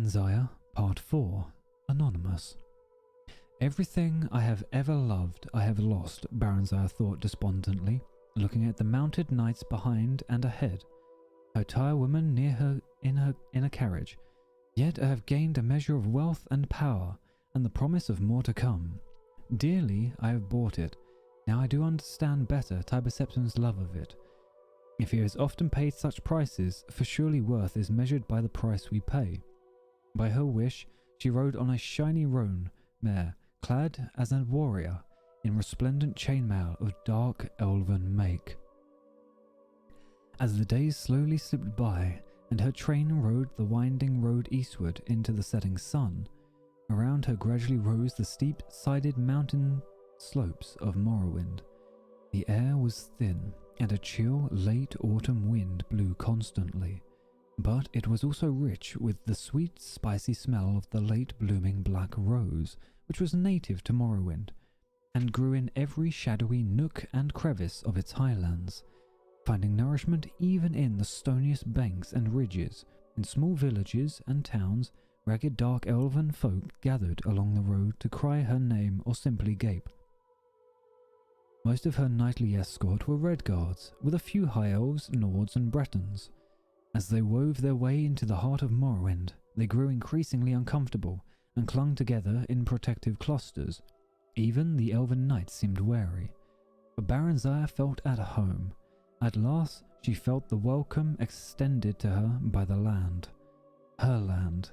Barenziah, Part 4, Anonymous. Everything I have ever loved I have lost, Barenziah thought despondently, looking at the mounted knights behind and ahead, her tirewomen near her in a carriage. Yet I have gained a measure of wealth and power, and the promise of more to come. Dearly I have bought it. Now I do understand better Tiber Septim's love of it. If he has often paid such prices, for surely worth is measured by the price we pay. By her wish, she rode on a shiny roan mare, clad as a warrior, in resplendent chainmail of dark elven make. As the days slowly slipped by, and her train rode the winding road eastward into the setting sun, around her gradually rose the steep-sided mountain slopes of Morrowind. The air was thin, and a chill, late autumn wind blew constantly, but it was also rich with the sweet, spicy smell of the late-blooming black rose, which was native to Morrowind, and grew in every shadowy nook and crevice of its highlands, finding nourishment even in the stoniest banks and ridges. In small villages and towns, ragged dark elven folk gathered along the road to cry her name or simply gape. Most of her knightly escort were red guards, with a few high elves, Nords and Bretons. As they wove their way into the heart of Morrowind, they grew increasingly uncomfortable and clung together in protective clusters. Even the elven knights seemed wary. But Barenziah felt at home. At last she felt the welcome extended to her by the land. Her land.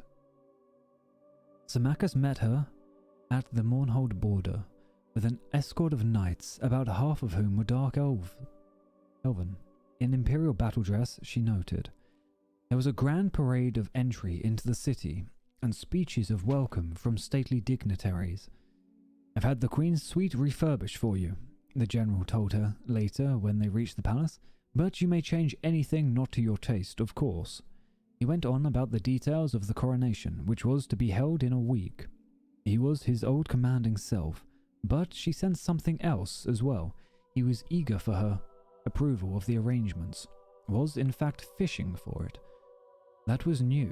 Symmachus met her at the Mournhold border, with an escort of knights, about half of whom were dark elven. In imperial battle dress, she noted. There was a grand parade of entry into the city, and speeches of welcome from stately dignitaries. "I've had the Queen's suite refurbished for you," the general told her later when they reached the palace, "but you may change anything not to your taste, of course." He went on about the details of the coronation, which was to be held in a week. He was his old commanding self, but she sensed something else as well. He was eager for her approval of the arrangements, was in fact fishing for it. That was new.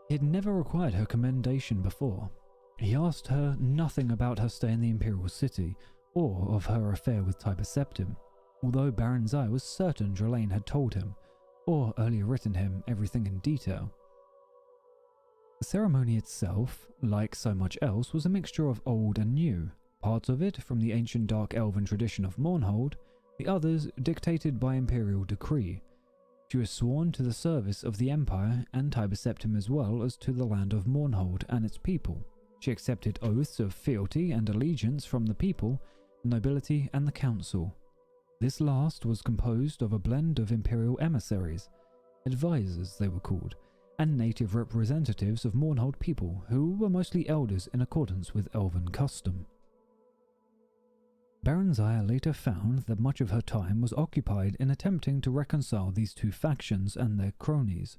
He had never required her commendation before. He asked her nothing about her stay in the Imperial City, or of her affair with Tiber Septim, although Barenziah was certain Drellane had told him, or earlier written him, everything in detail. The ceremony itself, like so much else, was a mixture of old and new, parts of it from the ancient dark elven tradition of Mournhold, the others dictated by imperial decree. She was sworn to the service of the Empire and Tiber Septim as well as to the land of Mournhold and its people. She accepted oaths of fealty and allegiance from the people, the nobility and the council. This last was composed of a blend of imperial emissaries, advisors they were called, and native representatives of Mournhold people who were mostly elders in accordance with elven custom. Barenziah later found that much of her time was occupied in attempting to reconcile these two factions and their cronies.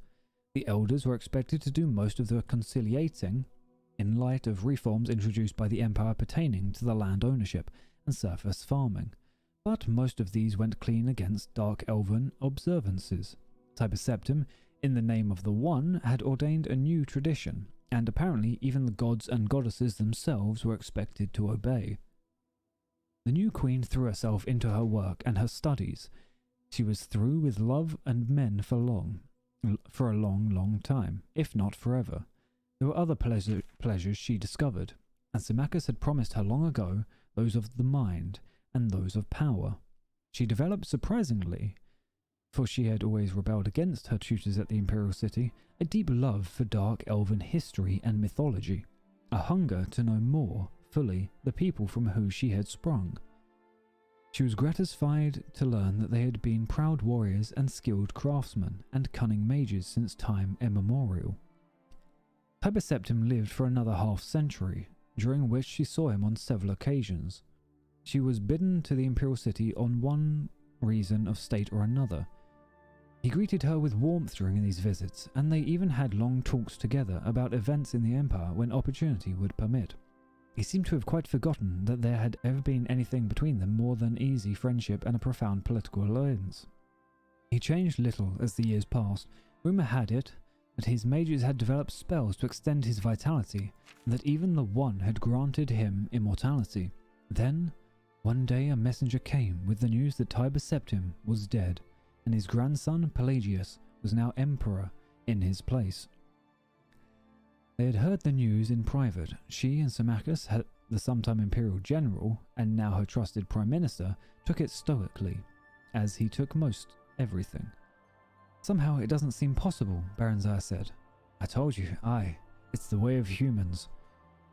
The elders were expected to do most of the conciliating, in light of reforms introduced by the Empire pertaining to the land ownership and surface farming, but most of these went clean against dark elven observances. Tiber Septim, in the name of the One, had ordained a new tradition, and apparently even the gods and goddesses themselves were expected to obey. The new queen threw herself into her work and her studies. She was through with love and men for a long time, if not forever. There were other pleasures she discovered, and Symmachus had promised her long ago, those of the mind and those of power. She developed surprisingly, for she had always rebelled against her tutors at the Imperial City, a deep love for dark elven history and mythology, a hunger to know more fully the people from whom she had sprung. She was gratified to learn that they had been proud warriors and skilled craftsmen and cunning mages since time immemorial. Tiber Septim lived for another half-century, during which she saw him on several occasions. She was bidden to the Imperial City on one reason of state or another. He greeted her with warmth during these visits, and they even had long talks together about events in the Empire when opportunity would permit. He seemed to have quite forgotten that there had ever been anything between them more than easy friendship and a profound political alliance. He changed little as the years passed. Rumour had it that his mages had developed spells to extend his vitality, and that even the One had granted him immortality. Then, one day a messenger came with the news that Tiber Septim was dead, and his grandson Pelagius was now emperor in his place. They had heard the news in private. She and Symmachus, the sometime imperial general, and now her trusted prime minister, took it stoically, as he took most everything. Somehow it doesn't seem possible, Barenziah said. I told you, it's the way of humans.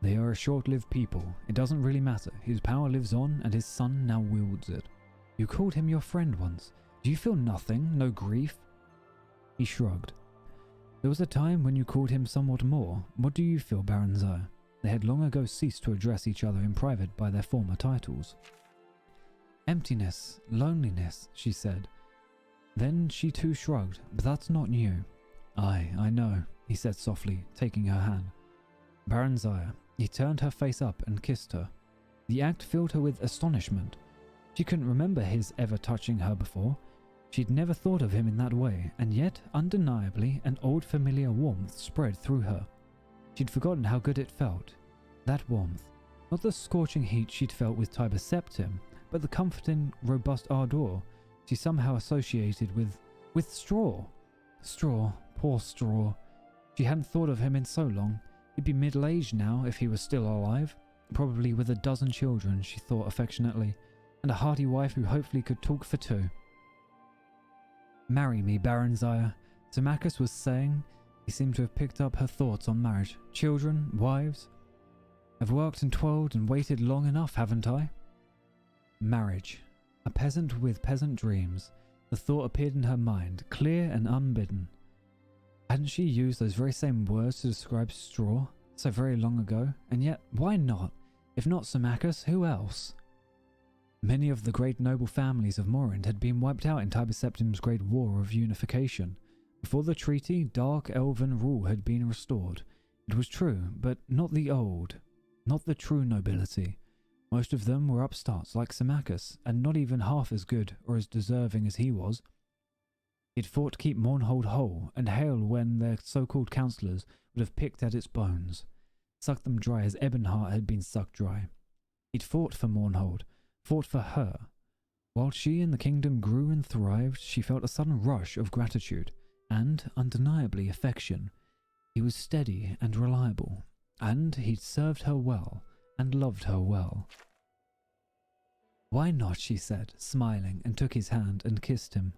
They are a short-lived people. It doesn't really matter. His power lives on, and his son now wields it. You called him your friend once. Do you feel nothing? No grief? He shrugged. There was a time when you called him somewhat more. What do you feel, Barenziah? They had long ago ceased to address each other in private by their former titles. Emptiness, loneliness, she said. Then she too shrugged, but that's not new. I know, he said softly, taking her hand. Barenziah, he turned her face up and kissed her. The act filled her with astonishment. She couldn't remember his ever touching her before. She'd never thought of him in that way, and yet, undeniably, an old familiar warmth spread through her. She'd forgotten how good it felt. That warmth. Not the scorching heat she'd felt with Tiber Septim, but the comforting, robust ardor she somehow associated with straw. Straw, poor straw. She hadn't thought of him in so long. He'd be middle-aged now if he was still alive, probably with a dozen children, she thought affectionately, and a hearty wife who hopefully could talk for two. Marry me, Barenziah, Symmachus was saying. He seemed to have picked up her thoughts on marriage. Children, wives. I've worked and toiled and waited long enough, haven't I? Marriage. A peasant with peasant dreams. The thought appeared in her mind, clear and unbidden. Hadn't she used those very same words to describe straw so very long ago? And yet, why not? If not Symmachus, who else? Many of the great noble families of Morend had been wiped out in Tiber Septim's great war of unification. Before the treaty, dark elven rule had been restored. It was true, but not the old, not the true nobility. Most of them were upstarts like Symmachus, and not even half as good or as deserving as he was. He'd fought to keep Mournhold whole, and hail when their so-called counsellors would have picked at its bones, sucked them dry as Ebonheart had been sucked dry. He'd fought for Mournhold, fought for her. While she and the kingdom grew and thrived, she felt a sudden rush of gratitude, and, undeniably, affection. He was steady and reliable, and he'd served her well, and loved her well. Why not, she said, smiling, and took his hand and kissed him.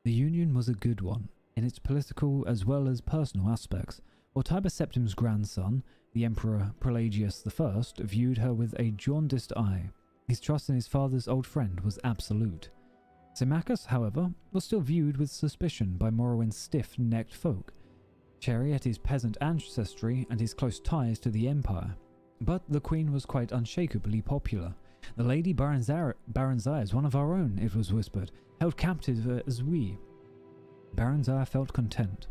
The union was a good one, in its political as well as personal aspects, while Tiber Septim's grandson, the Emperor Pelagius I, viewed her with a jaundiced eye. His trust in his father's old friend was absolute. Symmachus, however, was still viewed with suspicion by Morrowind's stiff-necked folk, chary at his peasant ancestry and his close ties to the Empire. But the Queen was quite unshakably popular. The Lady Barenziah is one of our own, it was whispered, held captive as we. Barenziah felt content.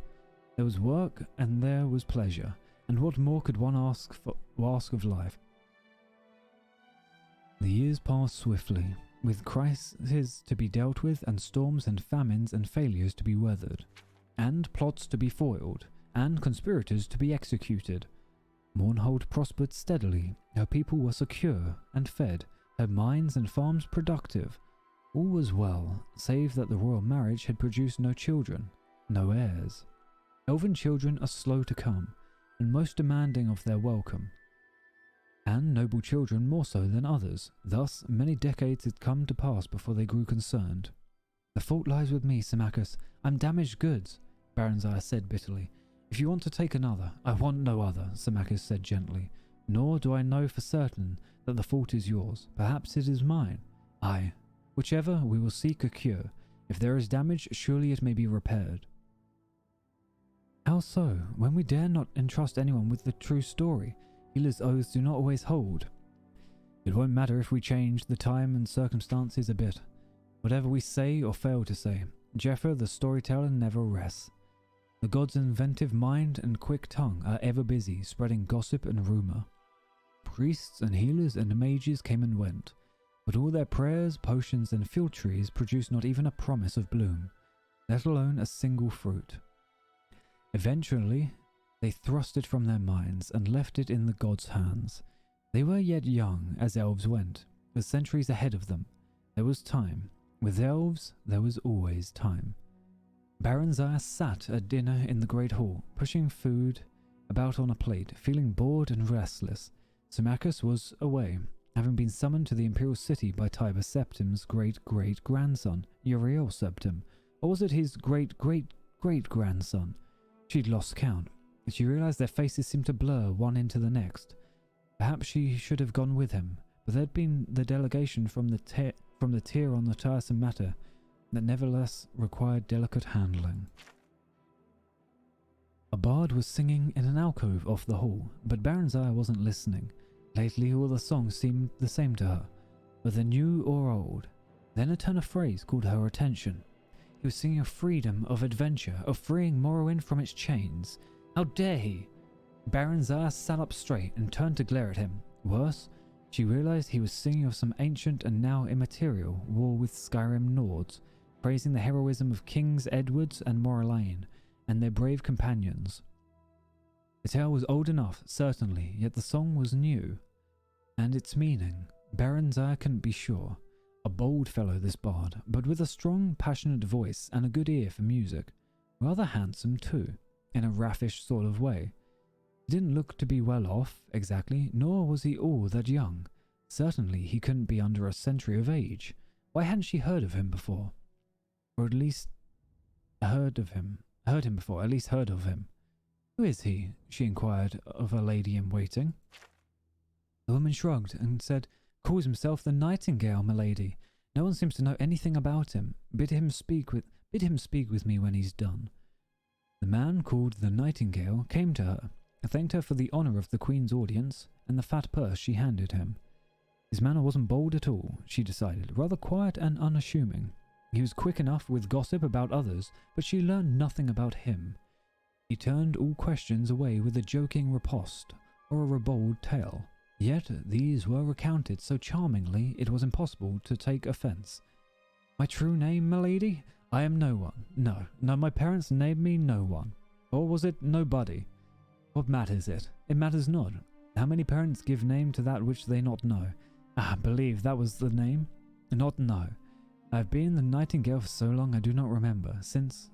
There was work and there was pleasure, and what more could one ask of life? The years passed swiftly, with crises to be dealt with, and storms and famines and failures to be weathered, and plots to be foiled, and conspirators to be executed. Mournhold prospered steadily, her people were secure and fed, her mines and farms productive. All was well, save that the royal marriage had produced no children, no heirs. Elven children are slow to come, and most demanding of their welcome, and noble children more so than others. Thus, many decades had come to pass before they grew concerned. The fault lies with me, Symmachus. I'm damaged goods, Barenziah said bitterly. If you want to take another, I want no other, Symmachus said gently. Nor do I know for certain that the fault is yours. Perhaps it is mine. Aye, whichever, we will seek a cure. If there is damage, surely it may be repaired. How so, when we dare not entrust anyone with the true story? Healers' oaths do not always hold. It won't matter if we change the time and circumstances a bit. Whatever we say or fail to say, Jeffra the storyteller never rests. The god's inventive mind and quick tongue are ever busy spreading gossip and rumour. Priests and healers and mages came and went, but all their prayers, potions and field trees produced not even a promise of bloom, let alone a single fruit. Eventually, they thrust it from their minds and left it in the gods' hands. They were yet young, as elves went, with centuries ahead of them. There was time. With elves, there was always time. Barenziah sat at dinner in the great hall, pushing food about on a plate, feeling bored and restless. Symmachus was away, having been summoned to the imperial city by Tiber Septim's great-great-grandson, Uriel Septim. Or was it his great-great-great-grandson? She'd lost count. She realized their faces seemed to blur one into the next. Perhaps she should have gone with him, but there'd been the delegation from the tier on the tiresome matter that nevertheless required delicate handling. A bard was singing in an alcove off the hall, but Barenziah wasn't listening. Lately all the songs seemed the same to her, whether new or old. Then a turn of phrase called her attention. He was singing of freedom, of adventure, of freeing Morrowind from its chains. How dare he? Barenziah sat up straight and turned to glare at him. Worse, she realized he was singing of some ancient and now immaterial war with Skyrim Nords, praising the heroism of Kings Edwards and Moralaine and their brave companions. The tale was old enough, certainly, yet the song was new. And its meaning, Barenziah couldn't be sure. A bold fellow, this bard, but with a strong, passionate voice and a good ear for music. Rather handsome, too, in a raffish sort of way. He didn't look to be well off, exactly, nor was he all that young. Certainly he couldn't be under a century of age. Why hadn't she heard of him before? Or at least heard of him. Heard him before, at least heard of him. Who is he? She inquired of a lady in waiting. The woman shrugged and said, calls himself the Nightingale, milady. No one seems to know anything about him. Bid him speak with me when he's done. The man called the Nightingale came to her, thanked her for the honour of the Queen's audience and the fat purse she handed him. His manner wasn't bold at all, she decided, rather quiet and unassuming. He was quick enough with gossip about others, but she learned nothing about him. He turned all questions away with a joking riposte or a ribald tale. Yet these were recounted so charmingly it was impossible to take offence. My true name, milady? I am no one. No, my parents named me no one. Or was it nobody? What matters it? It matters not. How many parents give name to that which they not know? Ah, believe that was the name? Not know. I have been the Nightingale for so long I do not remember, since,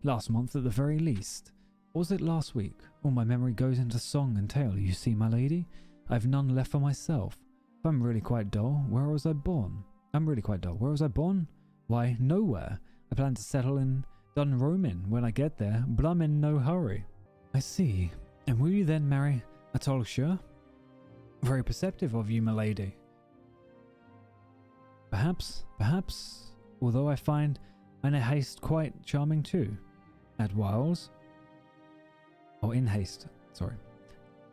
last month at the very least. Or was it last week? All my memory goes into song and tale, you see, my lady. I have none left for myself. If I'm really quite dull, where was I born? Where was I born? Why, nowhere. I plan to settle in Dunromin when I get there, but I'm in no hurry. I see. And will you then marry a Tolshur? Very perceptive of you, milady. Perhaps, although I find Eine Haste quite charming too. At whiles. Or in haste, sorry.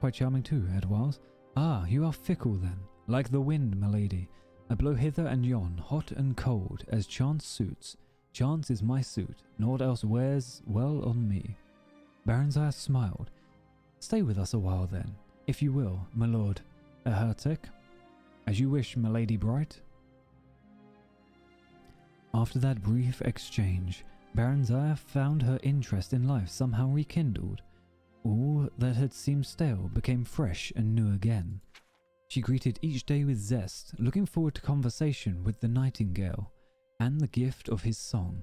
Quite charming too, at whiles. Ah, you are fickle then, like the wind, milady. I blow hither and yon, hot and cold, as chance suits. Chance is my suit, naught else wears well on me. Barenziah smiled. Stay with us a while then, if you will, my lord, a heretic. As you wish, milady bright. After that brief exchange, Barenziah found her interest in life somehow rekindled. All that had seemed stale became fresh and new again. She greeted each day with zest, looking forward to conversation with the Nightingale, and the gift of his song.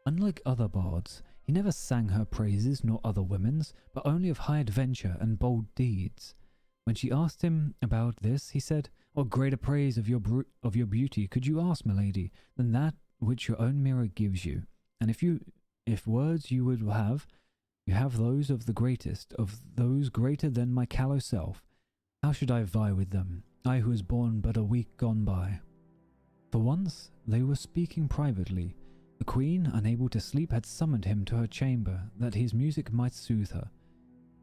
Unlike other bards, he never sang her praises nor other women's, but only of high adventure and bold deeds. When she asked him about this, he said, "What greater praise of your beauty could you ask, milady, than that which your own mirror gives you? And if words you would have, you have those of the greatest, of those greater than my callow self. How should I vie with them, I who was born but a week gone by?" For once, they were speaking privately. The Queen, unable to sleep, had summoned him to her chamber that his music might soothe her.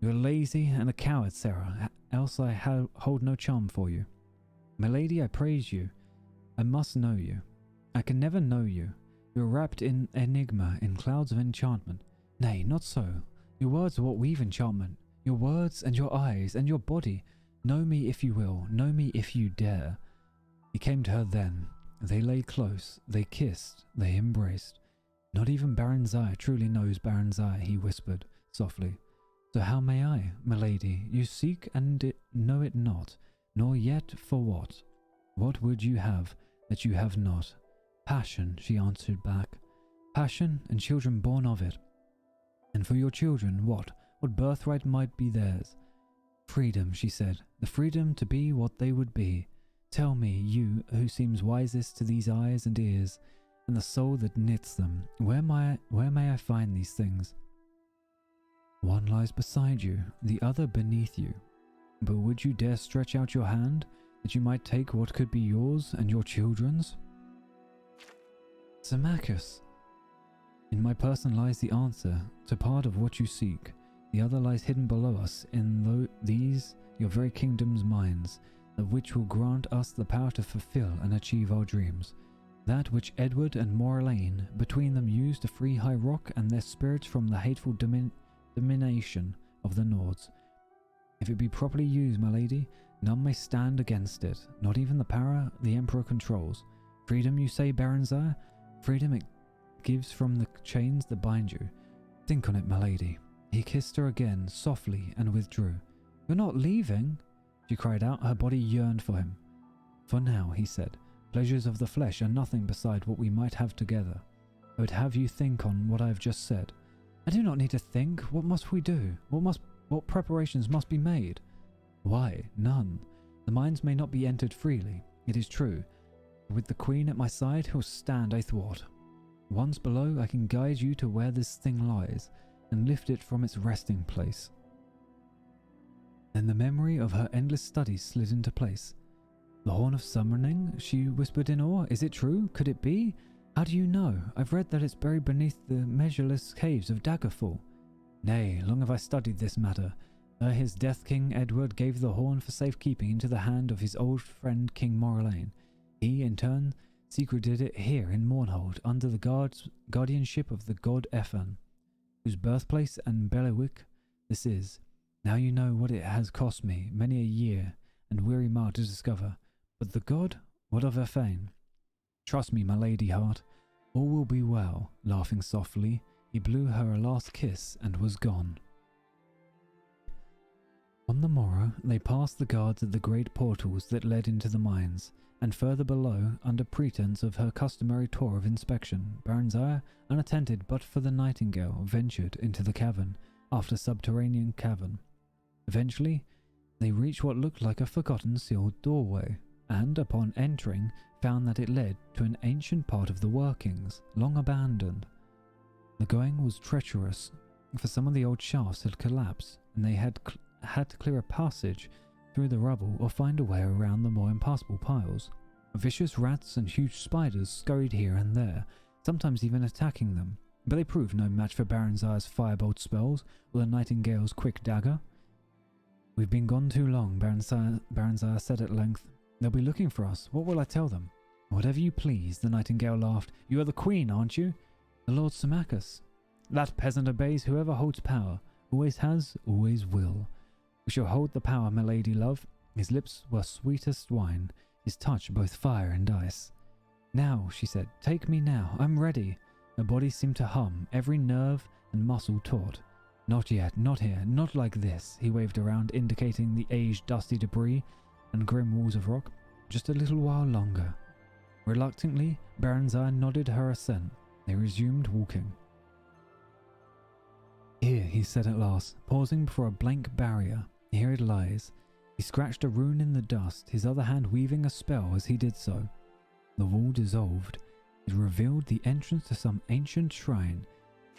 "You are lazy and a coward, Sarah, else I hold no charm for you. My lady, I praise you. I must know you. I can never know you. You are wrapped in enigma, in clouds of enchantment. Nay, not so. Your words are what weave enchantment. Your words and your eyes and your body. Know me if you will, know me if you dare." He came to her then. They lay close, they kissed, they embraced. "Not even Barenziah truly knows Barenziah," he whispered, softly. So how may I, milady? You seek and know it not, nor yet for what. What would you have that you have not? Passion, she answered back. Passion and children born of it. And for your children, what? What birthright might be theirs? Freedom, she said, the freedom to be what they would be. Tell me, you who seems wisest to these eyes and ears, and the soul that knits them, where may I find these things? One lies beside you, the other beneath you. But would you dare stretch out your hand, that you might take what could be yours and your children's? Symmachus! In my person lies the answer to part of what you seek. The other lies hidden below us in these, your very kingdom's mines, of which will grant us the power to fulfill and achieve our dreams. That which Edward and Morelaine between them used to free High Rock and their spirits from the hateful domination of the Nords. If it be properly used, my lady, none may stand against it, not even the power the Emperor controls. Freedom, you say, Barenziah? Freedom it gives from the chains that bind you. Think on it, my lady. He kissed her again, softly, and withdrew. You're not leaving? She cried out. Her body yearned for him. For now, he said, pleasures of the flesh are nothing beside what we might have together. I would have you think on what I have just said. I do not need to think. What must we do? What preparations must be made? Why, none. The mines may not be entered freely, it is true. With the Queen at my side, who will stand athwart. Once below, I can guide you to where this thing lies, and lift it from its resting place. Then the memory of her endless studies slid into place. The Horn of Summoning, she whispered in awe. Is it true? Could it be? How do you know? I've read that it's buried beneath the measureless caves of Daggerfall. Nay, long have I studied this matter. His death King Edward gave the horn for safekeeping into the hand of his old friend King Morelaine. He, in turn, secreted it here in Mournhold, under the guardianship of the god Ethan, whose birthplace and bailiwick this is. Now you know what it has cost me, many a year and weary mile to discover. But the god, what of her fame? Trust me, my lady heart, all will be well. Laughing softly, he blew her a last kiss and was gone. On the morrow, they passed the guards at the great portals that led into the mines, and further below, under pretence of her customary tour of inspection, Barenziah, unattended but for the nightingale, ventured into the cavern, after subterranean cavern. Eventually, they reached what looked like a forgotten sealed doorway, and, upon entering, found that it led to an ancient part of the workings, long abandoned. The going was treacherous, for some of the old shafts had collapsed, and they had to clear a passage through the rubble or find a way around the more impassable piles. Vicious rats and huge spiders scurried here and there, sometimes even attacking them, but they proved no match for Barenziah's firebolt spells or the nightingale's quick dagger. We've been gone too long, Barenziah said at length. They'll be looking for us. What will I tell them? Whatever you please, the nightingale laughed. You are the queen, aren't you? The Lord Symmachus. That peasant obeys whoever holds power. Always has, always will. We shall hold the power, my lady love. His lips were sweetest wine, his touch both fire and ice. Now, she said, take me now, I'm ready. Her body seemed to hum, every nerve and muscle taut. Not yet, not here, not like this, he waved around, indicating the aged dusty debris and grim walls of rock. Just a little while longer. Reluctantly, Barenziah nodded her assent. They resumed walking. Here, he said at last, pausing before a blank barrier. Here it lies. He scratched a rune in the dust, his other hand weaving a spell as he did so. The wall dissolved. It revealed the entrance to some ancient shrine.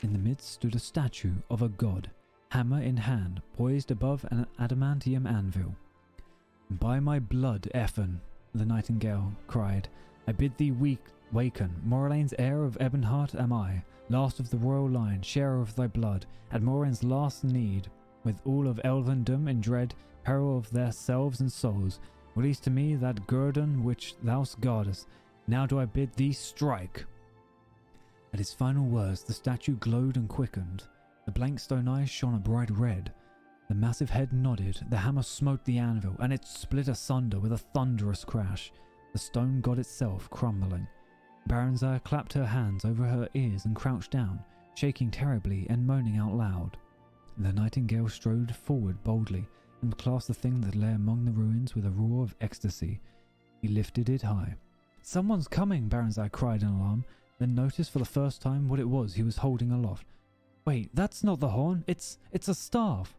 In the midst stood a statue of a god, hammer in hand, poised above an adamantium anvil. By my blood, Ethan, the nightingale cried, I bid thee waken. Morelaine's heir of Ebonheart am I, last of the royal line, sharer of thy blood, at Moraine's last need, with all of elvendom in dread, peril of their selves and souls. Release to me that guerdon which thou guardest. Now do I bid thee strike. At his final words, the statue glowed and quickened. The blank stone eyes shone a bright red. The massive head nodded, the hammer smote the anvil, and it split asunder with a thunderous crash, the stone god itself crumbling. Barenziah clapped her hands over her ears and crouched down, shaking terribly and moaning out loud. The nightingale strode forward boldly and clasped the thing that lay among the ruins with a roar of ecstasy. He lifted it high. "Someone's coming!" Barenziah cried in alarm, then noticed for the first time what it was he was holding aloft. "Wait, that's not the horn! It's a staff!"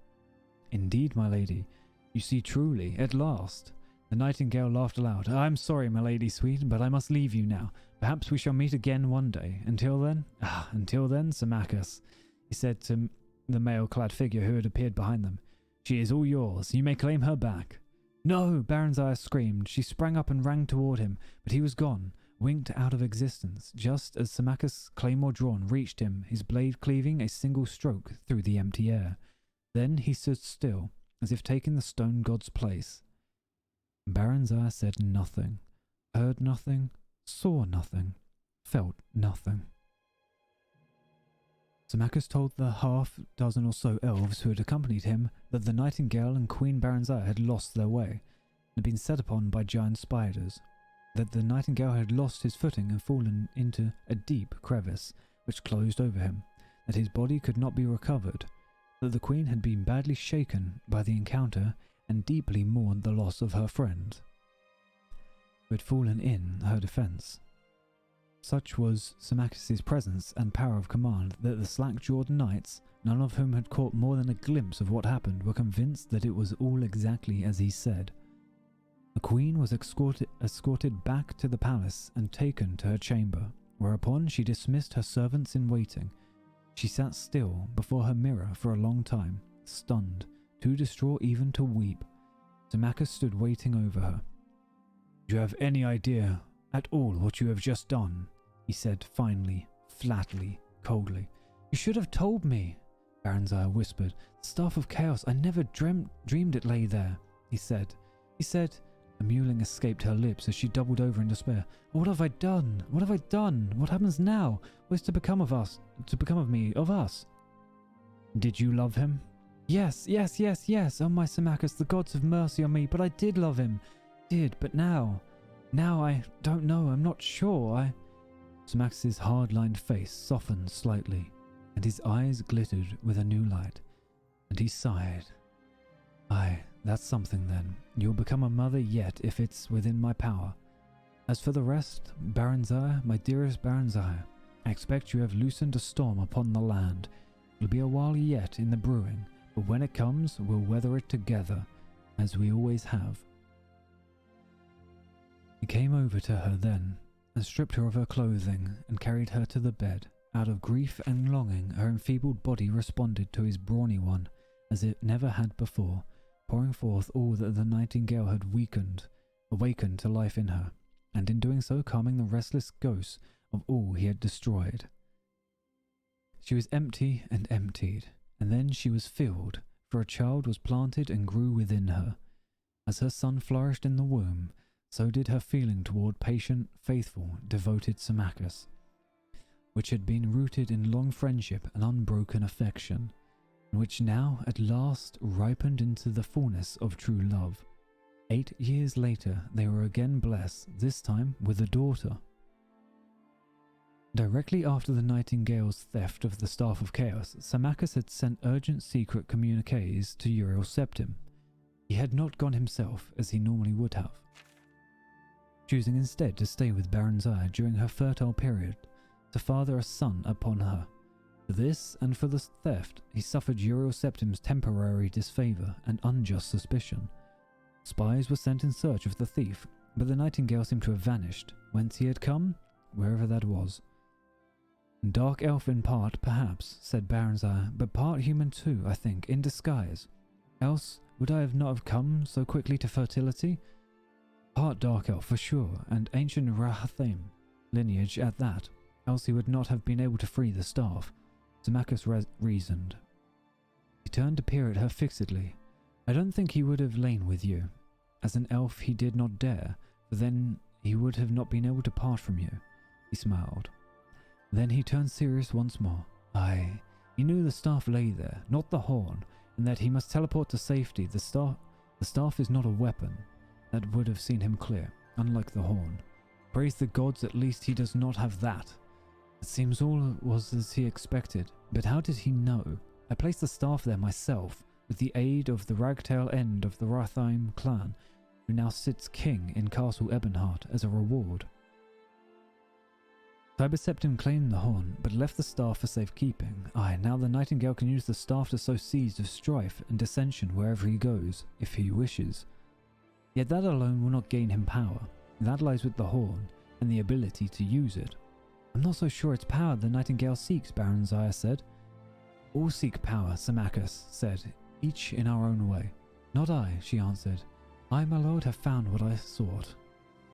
"Indeed, my lady. You see truly, at last." The nightingale laughed aloud. "I'm sorry, my lady sweet, but I must leave you now. Perhaps we shall meet again one day. Until then, Symmachus," he said to the mail-clad figure who had appeared behind them. "She is all yours. You may claim her back." "No!" Barenziah screamed. She sprang up and ran toward him, but he was gone, winked out of existence, just as Symmachus, claymore drawn, reached him, his blade cleaving a single stroke through the empty air. Then he stood still, as if taking the stone god's place. Barenziah said nothing, heard nothing, saw nothing, felt nothing. Symmachus told the half-dozen or so elves who had accompanied him that the nightingale and Queen Barenziah had lost their way, and had been set upon by giant spiders, that the nightingale had lost his footing and fallen into a deep crevice which closed over him, that his body could not be recovered, that the queen had been badly shaken by the encounter and deeply mourned the loss of her friend, who had fallen in her defence. Such was Symmachus's presence and power of command that the slack-jawed knights, none of whom had caught more than a glimpse of what happened, were convinced that it was all exactly as he said. The queen was escorted back to the palace and taken to her chamber, whereupon she dismissed her servants in waiting. She sat still before her mirror for a long time, stunned, too distraught even to weep. Symmachus stood waiting over her. "Do you have any idea at all what you have just done?" he said finally, flatly, coldly. "You should have told me," Barenziah whispered. "The staff of chaos, I never dreamed it lay there," he said. A mewling escaped her lips as she doubled over in despair. "What have I done? What have I done? What happens now? What is to become of us? To become of me, of us?" "Did you love him?" Yes. Oh, my Symmachus, the gods have mercy on me, but I did love him. But now I don't know, I'm not sure, Symmachus's hard-lined face softened slightly, and his eyes glittered with a new light, and he sighed. "Aye, that's something then. You'll become a mother yet if it's within my power. As for the rest, Barenziah, my dearest Barenziah, I expect you have loosened a storm upon the land. It'll be a while yet in the brewing, but when it comes, we'll weather it together, as we always have." He came over to her then, and stripped her of her clothing, and carried her to the bed. Out of grief and longing, her enfeebled body responded to his brawny one, as it never had before, pouring forth all that the nightingale had awakened to life in her, and in doing so calming the restless ghosts of all he had destroyed. She was empty and emptied, and then she was filled, for a child was planted and grew within her. As her son flourished in the womb, so did her feeling toward patient, faithful, devoted Symmachus, which had been rooted in long friendship and unbroken affection, and which now at last ripened into the fullness of true love. 8 years later they were again blessed, this time with a daughter. Directly after the nightingale's theft of the Staff of Chaos, Symmachus had sent urgent secret communiques to Euryseptim. He had not gone himself, as he normally would have, choosing instead to stay with Barenziah during her fertile period, to father a son upon her. For this, and for the theft, he suffered Euryseptim's temporary disfavour and unjust suspicion. Spies were sent in search of the thief, but the nightingale seemed to have vanished, whence he had come, wherever that was. "Dark elf in part, perhaps," said Barenziah, "but part human too, I think, in disguise. Else would I not have come so quickly to fertility? Part dark elf for sure, and ancient Rahathaim lineage at that, else he would not have been able to free the staff," Symmachus reasoned. He turned to peer at her fixedly. "I don't think he would have lain with you. As an elf he did not dare, for then he would have not been able to part from you." He smiled. Then he turned serious once more. "Aye, he knew the staff lay there, not the horn, and that he must teleport to safety. The staff is not a weapon. That would have seen him clear, unlike the horn. Praise the gods, at least he does not have that. It seems all was as he expected, but how did he know? I placed the staff there myself, with the aid of the ragtail end of the Rathheim clan, who now sits king in Castle Ebonheart as a reward. Tiberseptim claimed the horn, but left the staff for safekeeping. Aye, now the Nightingale can use the staff to sow seeds of strife and dissension wherever he goes, if he wishes. Yet that alone will not gain him power. That lies with the horn, and the ability to use it. I'm not so sure it's power the Nightingale seeks, Barenziah said. All seek power, Symmachus said, each in our own way. Not I, she answered. I, my lord, have found what I sought.